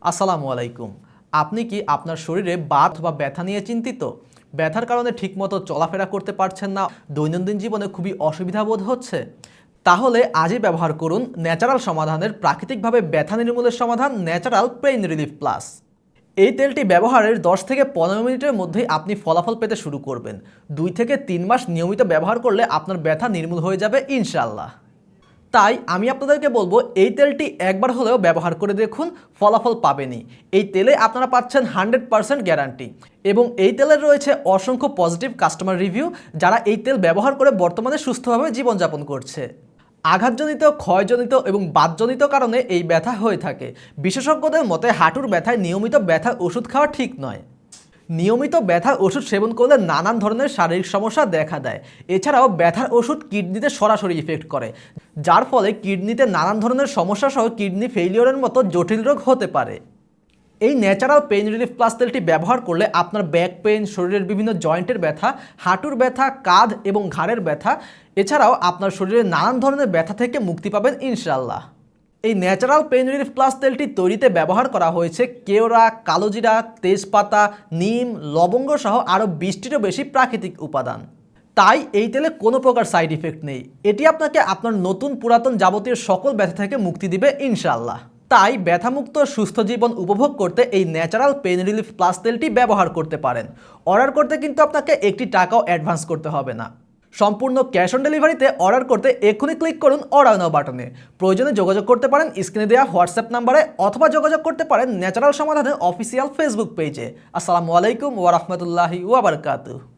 আসসালামু আলাইকুম। আপনি কি আপনার শরীরে বাত বা ব্যথা নিয়ে চিন্তিত? ব্যথার কারণে ঠিকমতো চলাফেরা করতে পারছেন না, দৈনন্দিন জীবনে খুবই অসুবিধা বোধ হচ্ছে? তাহলে আজই ব্যবহার করুন ন্যাচারাল সমাধানের প্রাকৃতিকভাবে ব্যথা নির্মূলের সমাধান ন্যাচারাল পেইন রিলিফ প্লাস। এই তেলটি ব্যবহারের 10 থেকে 15 মিনিটের মধ্যেই আপনি ফলাফল পেতে শুরু করবেন। 2 থেকে 3 মাস নিয়মিত ব্যবহার করলে আপনার ব্যথা নির্মূল হয়ে যাবে ইনশাআল্লাহ। তাই আমি আপনাদেরকে বলবো এই তেলটি একবার হলেও ব্যবহার করে দেখুন, ফলাফল পাবেনই। এই তেলে আপনারা পাচ্ছেন 100% গ্যারান্টি এবং এই তেলের রয়েছে অসংখ্য পজিটিভ কাস্টমার রিভিউ, যারা এই তেল ব্যবহার করে বর্তমানে সুস্থভাবে জীবনযাপন করছে। আঘাতজনিত, ক্ষয়জনিত এবং বাতজনিত কারণে এই ব্যথা হয়ে থাকে। বিশেষজ্ঞদের মতে হাঁটুর ব্যথায় নিয়মিত ব্যথার ওষুধ খাওয়া ঠিক নয়। নিয়মিত ব্যথার ওষুধ সেবন করলে নানান ধরনের শারীরিক সমস্যা দেখা দেয়। এছাড়াও ব্যথার ওষুধ কিডনিতে সরাসরি ইফেক্ট করে, যার ফলে কিডনিতে নানান ধরনের সমস্যা সহ কিডনি ফেইলিওরের মতো জটিল রোগ হতে পারে। এই ন্যাচারাল পেইন রিলিফ প্লাস তেলটি ব্যবহার করলে আপনার ব্যাক পেইন, শরীরের বিভিন্ন জয়েন্টের ব্যথা, হাঁটুর ব্যথা, কাঁধ এবং ঘাড়ের ব্যথা, এছাড়াও আপনার শরীরের নানান ধরনের ব্যথা থেকে মুক্তি পাবেন ইনশাআল্লাহ। এই ন্যাচারাল পেইন রিলিফ প্লাস তেলটি তৈরিতে ব্যবহার করা হয়েছে কেওড়া, কালোজিরা, তেজপাতা, নিম, লবঙ্গ সহ আরও 20টিরও বেশি প্রাকৃতিক উপাদান। তাই এই তেলে কোনো প্রকার সাইড ইফেক্ট নেই। এটি আপনাকে আপনার নতুন পুরাতন যাবতীয় সকল ব্যথা থেকে মুক্তি দিবে ইনশাআল্লাহ। তাই ব্যথামুক্ত সুস্থ জীবন উপভোগ করতে এই ন্যাচারাল পেইন রিলিফ প্লাস তেলটি ব্যবহার করতে পারেন। অর্ডার করতে কিন্তু আপনাকে একটি টাকাও অ্যাডভান্স করতে হবে না। সম্পূর্ণ ক্যাশ অন ডেলিভারিতে অর্ডার করতে এক্ষুনি ক্লিক করুন অর্ডার নাও বাটনে। প্রয়োজনে যোগাযোগ করতে পারেন স্ক্রিনে দেওয়া হোয়াটসঅ্যাপ নাম্বারে, অথবা যোগাযোগ করতে পারেন ন্যাচারাল সমাধানের অফিসিয়াল ফেসবুক পেজে। আসসালামু আলাইকুম ওয়া রাহমাতুল্লাহি ওয়া বারাকাতুহু।